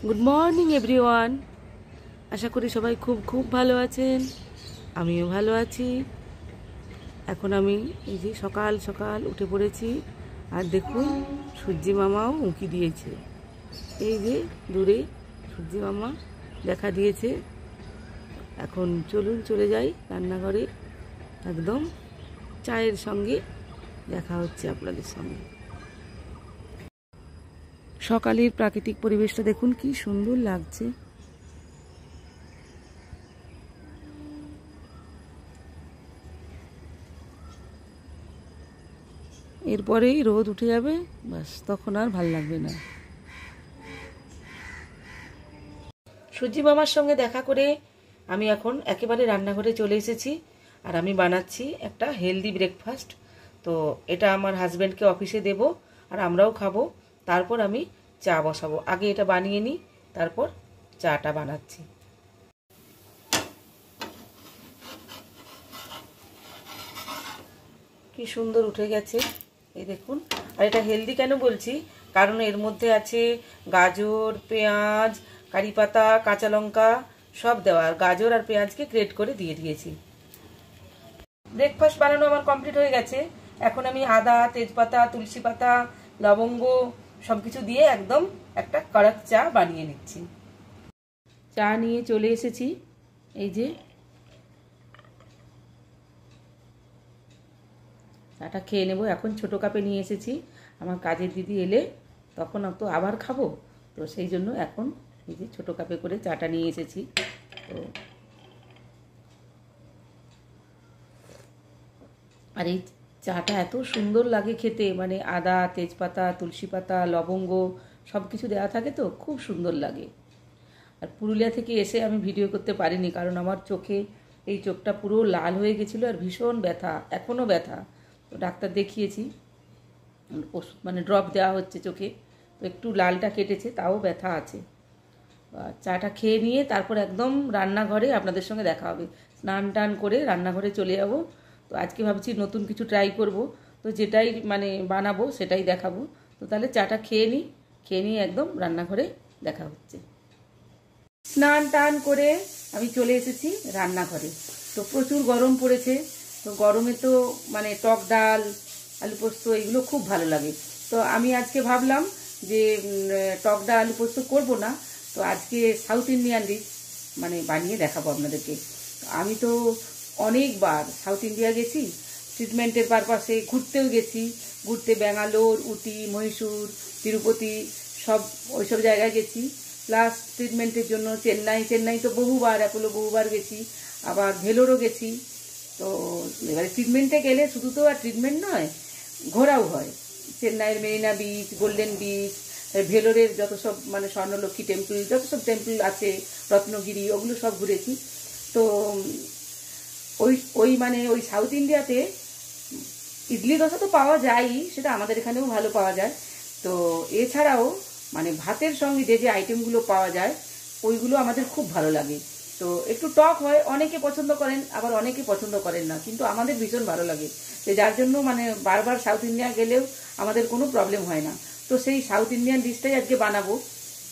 Good morning everyone. আশা করি সবাই খুব খুব ভালো আছেন, আমিও ভালো আছি। এখন আমি এই যে সকাল সকাল উঠে পড়েছি, আর দেখুন সূর্যি মামাও উঁকি দিয়েছে। এই যে দূরে সূর্যি মামা দেখা দিয়েছে। এখন চলুন চলে যাই রান্নাঘরে, একদম চায়ের সঙ্গে দেখা হচ্ছে আপনাদের সঙ্গে। সকালের প্রাকৃতিক পরিবেশটা দেখুন কি সুন্দর লাগছে। এরপরেই রোদ উঠে যাবে, বাস তখন আর ভাল লাগবে না। সূর্যি মামার সঙ্গে দেখা করে আমি এখন একেবারে রান্নাঘরে চলে এসেছি, আর আমি বানাচ্ছি একটা হেলদি ব্রেকফাস্ট। তো এটা আমার হাজব্যান্ডকে অফিসে দেব, আর আমরাও খাবো। তারপর আমি চা বসাবো। আগে এটা বানিয়ে নিই, তারপর চাটা বানাচ্ছি। কি সুন্দর উঠে গেছে, এই দেখুন। আর এটা হেলদি কেন বলছি, কারণ এর মধ্যে আছে গাজর, পেঁয়াজ, কারি পাতা, কাঁচা লঙ্কা সব দেওয়া। গাজর আর পেঁয়াজকে গ্রেট করে দিয়ে দিয়েছি। ব্রেকফাস্ট বানানো আমার কমপ্লিট হয়ে গেছে। এখন আমি আদা, তেজপাতা, তুলসী পাতা, লবঙ্গ সব কিছু দিয়ে একদম একটা কড়ক চা বানিয়ে নিচ্ছি। চা নিয়ে চলে এসেছি, এই যে চাটা খেয়ে নেব। এখন ছোটো কাপে নিয়ে এসেছি, আমার কাজের দিদি এলে তখন তো আবার খাবো, তো সেই জন্য এখন এই যে ছোটো কাপে করে চাটা নিয়ে এসেছি। তো আর এই চাটা এত সুন্দর লাগে খেতে, মানে আদা, তেজপাতা, তুলসী পাতা, লবঙ্গ সব কিছু দেওয়া থাকে, তো খুব সুন্দর লাগে। আর পুরুলিয়া থেকে এসে আমি ভিডিও করতে পারিনি, কারণ আমার চোখে এই চোখটা পুরো লাল হয়ে গেছিলো, আর ভীষণ ব্যথা, এখনও ব্যথা। তো ডাক্তার দেখিয়েছি, ওষুধ মানে ড্রপ দেওয়া হচ্ছে চোখে, তো একটু লালটা কেটেছে, তাও ব্যথা আছে। চাটা খেয়ে নিয়ে তারপর একদম রান্নাঘরে আপনাদের সঙ্গে দেখা হবে। স্নান টান করে রান্নাঘরে চলে যাব। তো আজকে ভাবছি নতুন কিছু ট্রাই করব, তো যেটাই মানে বানাবো সেটাই দেখাবো। তো তাহলে চাটা খেয়ে নিয়ে একদম রান্নাঘরে দেখা হচ্ছে। স্নান টান করে আমি চলে এসেছি রান্নাঘরে। তো প্রচুর গরম পড়েছে, তো গরমে তো মানে টক ডাল, আলু পোস্ত এগুলো খুব ভালো লাগে। তো আমি আজকে ভাবলাম যে টক ডাল আলু পোস্ত করবো না, তো আজকে সাউথ ইন্ডিয়ান ডিশ মানে বানিয়ে দেখাবো আপনাদেরকে। আমি তো অনেকবার সাউথ ইন্ডিয়া গেছি, ট্রিটমেন্টের পারপাসে ঘুরতেও গেছি। ঘুরতে ব্যাঙ্গালোর, উটি, মহীশূর, তিরুপতি সব ওইসব জায়গায় গেছি। প্লাস ট্রিটমেন্টের জন্য চেন্নাই তো বহুবার, অ্যাপোলো বহুবার গেছি, আবার ভেলোরও গেছি। তো এবারে ট্রিটমেন্টে গেলে শুধু তো আর ট্রিটমেন্ট নয়, ঘোরাও হয়। চেন্নাইয়ের মেরিনা বিচ, গোল্ডেন বিচ, ভেলোরের যত সব মানে স্বর্ণলক্ষ্মী টেম্পল, যত সব টেম্পল আছে, রত্নগিরি, ওগুলো সব ঘুরেছি। তো ওই সাউথ ইন্ডিয়াতে ইডলি দোসা তো পাওয়া যায়ই, সেটা আমাদের এখানেও ভালো পাওয়া যায়। তো এছাড়াও মানে ভাতের সঙ্গে যে যে আইটেমগুলো পাওয়া যায় ওইগুলো আমাদের খুব ভালো লাগে। তো একটু টক হয়, অনেকে পছন্দ করেন, আবার অনেকে পছন্দ করেন না, কিন্তু আমাদের ভীষণ ভালো লাগে। তো যার জন্য মানে বারবার সাউথ ইন্ডিয়া গেলেও আমাদের কোনো প্রবলেম হয় না। তো সেই সাউথ ইন্ডিয়ান ডিশটাই আজকে বানাবো।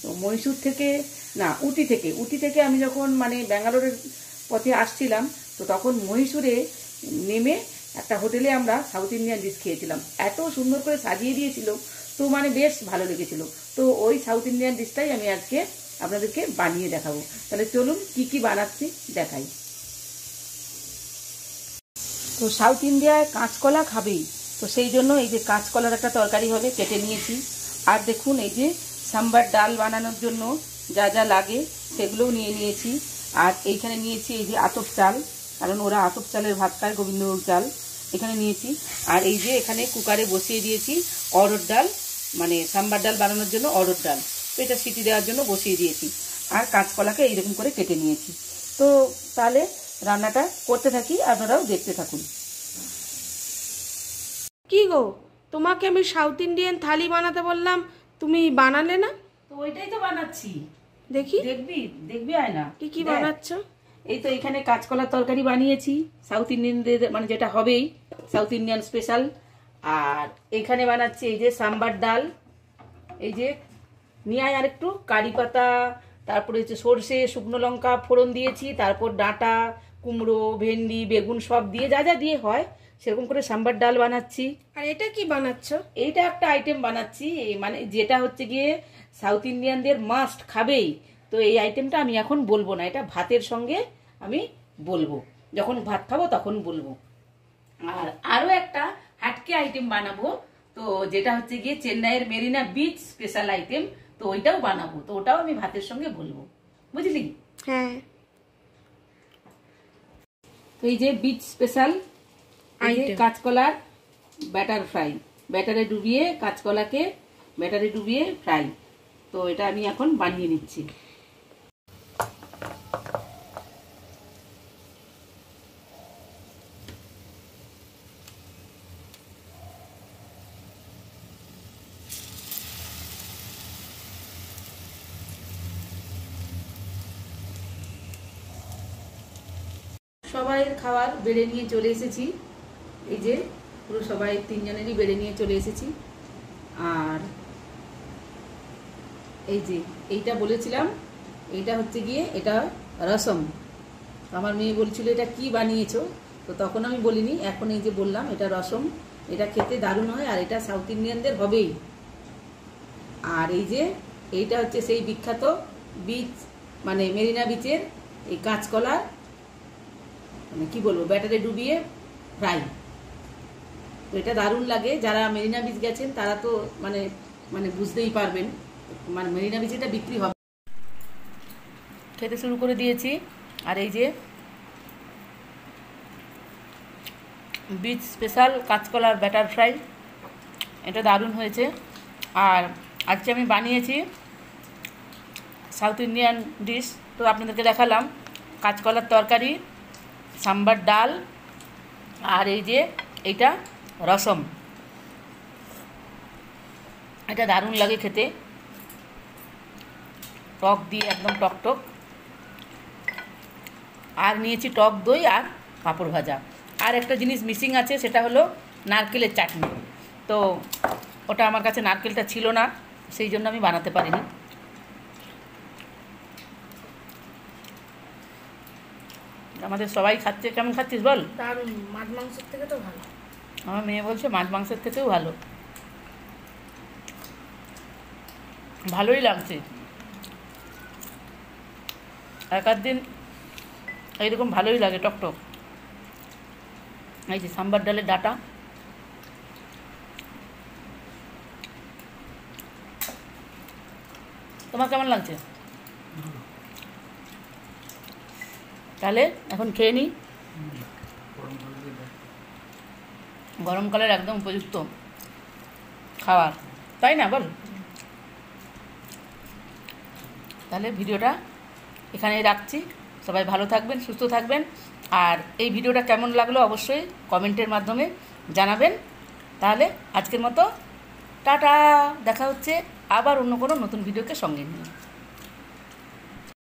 তো মহীশূর থেকে না, উটি থেকে আমি যখন মানে ব্যাঙ্গালোরের পথে আসছিলাম, তো তখন মহীশূরে নেমে একটা হোটেলে আমরা সাউথ ইন্ডিয়ান ডিশ খেয়েছিলাম। এত সুন্দর করে সাজিয়ে দিয়েছিল, তো মানে বেশ ভালো লেগেছিল। তো ওই সাউথ ইন্ডিয়ান ডিশটাই আমি আজকে আপনাদেরকে বানিয়ে দেখাবো। তাহলে চলুন কি কি বানাচ্ছি দেখাই। তো সাউথ ইন্ডিয়ায় কাঁচকলা খাবেই, তো সেই জন্য এই যে কাঁচকলার একটা তরকারি হবে, কেটে নিয়েছি। আর দেখুন এই যে সাম্বার ডাল বানানোর জন্য যা যা লাগে সেগুলোও নিয়ে নিয়েছি। আর এইখানে নিয়েছি এই যে আতপ চাল, কারণ ওরা আতপ চালের ভাত খায়, গোবিন্দভোগ চাল এখানে নিয়েছি। আর এই যে এখানে কুকারে বসিয়ে দিয়েছি অড়হর ডাল, মানে সাম্বার ডাল বানানোর জন্য অড়হর ডাল, তো এটা সিটি দেওয়ার জন্য বসিয়ে দিয়েছি। আর কাঁচকলাকে এইরকম করে কেটে নিয়েছি। তো তাহলে রান্নাটা করতে থাকি, আপনারাও দেখতে থাকুন। কি গো, তোমাকে আমি সাউথ ইন্ডিয়ান থালি বানাতে বললাম, তুমি বানালে না? তো ওইটাই তো বানাচ্ছি, দেখি। দেখবি আয়না কি কি বানাচ্ছ? এই তো এখানে কাঁচকলার তরকারি বানিয়েছি, সাউথ ইন্ডিয়ানদের মানে যেটা হবেই সাউথ ইন্ডিয়ান স্পেশাল। আর এখানে বানাচ্ছি এই যে সাম্বার ডাল, এই যে নিয়ে আয় আরেকটু কারি পাতা, তারপরে হচ্ছে সর্ষে, শুকনো লঙ্কা ফোড়ন দিয়েছি, তারপর ডাঁটা, কুমড়ো, ভেন্ডি, বেগুন সব দিয়ে যা যা দিয়ে হয় সেরকম করে সাম্বার ডাল বানাচ্ছি। আর এটা কি বানাচ্ছ? এইটা একটা আইটেম বানাচ্ছি, মানে যেটা হচ্ছে গিয়ে সাউথ ইন্ডিয়ানদের মাস্ট খাবেই। তো এই আইটেমটা আমি এখন বলবো না, এটা ভাতের সঙ্গে আমি বলবো, যখন ভাত খাবো তখন বলবো। আর আরো একটা হাটকে আইটেম বানাবো, তো যেটা হচ্ছে গিয়ে চেন্নাইয়ের মেরিনা বিচ স্পেশাল আইটেম, তো ওইটাও বানাবো, তো ওটাও আমি ভাতের সঙ্গে বলবো, বুঝলি? হ্যাঁ। তো এই যে বিচ স্পেশাল কাঁচকলার ব্যাটার ফ্রাই, ব্যাটারে ডুবিয়ে কাঁচকলাকে ব্যাটারে ডুবিয়ে ফ্রাই, তো এটা আমি এখন বানিয়ে নিচ্ছি। সবাই খাবার বেড়ে নিয়ে চলে এসেছি, এই যে পুরো সবাই 3 জনেরই বেড়ে নিয়ে চলে এসেছি। আর এই যে এইটা বলেছিলাম, এইটা হচ্ছে গিয়ে এটা রসম। আমার মেয়ে বলছিল এটা কি বানিয়েছো, তো তখন আমি বলিনি, এখন এই যে বললাম এটা রসম, এটা খেতে দারুণ হয় আর এটা সাউথ ইন্ডিয়ানদের হবেই। আর এই যে এইটা হচ্ছে সেই বিখ্যাত বিচ, মানে মেরিনা বিচের এই কাঁচকলা, মানে কি বলবো, ব্যাটারে ডুবিয়ে ফ্রাই। তো এটা দারুণ লাগে, যারা মেরিনা বিচ গেছেন তারা তো মানে মানে বুঝতেই পারবেন, মানে মেরিনা বিচে এটা বিক্রি হবে। খেতে শুরু করে দিয়েছি। আর এই যে বিচ স্পেশাল কাঁচকলার ব্যাটার ফ্রাই, এটা দারুণ হয়েছে। আর আজকে আমি বানিয়েছি সাউথ ইন্ডিয়ান ডিশ, তো আপনাদেরকে দেখালাম কাঁচকলার তরকারি, সাম্বার ডাল, আর এই যে এইটা রসম, এটা দারুণ লাগে খেতে, টক দিয়ে একদম টক টক। আর নিয়েছি টক দই আর পাঁপড় ভাজা। আর একটা জিনিস মিসিং আছে, সেটা হলো নারকেলের চাটনি, তো ওটা আমার কাছে নারকেলটা ছিল না, সেই জন্য আমি বানাতে পারিনি। আমাদের সবাই খাচ্ছে, কেমন খাচ্ছিস বল? দারুণ, মাছ মাংসের থেকে তো ভালো। আমার মেয়ে বলছে মাছ মাংসের থেকেও ভালো, ভালোই লাগছে। এক আধ দিন এইরকম ভালোই লাগে টকটক। এই যে সাম্বার ডালের ডাটা, তোমার কেমন লাগছে? তাহলে এখন খেয়ে নিই। গরমকালের একদম উপযুক্ত খাবার, তাই না বল? তাহলে ভিডিওটা এখানেই রাখছি, সবাই ভালো থাকবেন, সুস্থ থাকবেন। আর এই ভিডিওটা কেমন লাগলো অবশ্যই কমেন্টের মাধ্যমে জানাবেন। তাহলে আজকের মতো টাটা, দেখা হচ্ছে আবার অন্য কোনো নতুন ভিডিওকে সঙ্গে নিয়ে।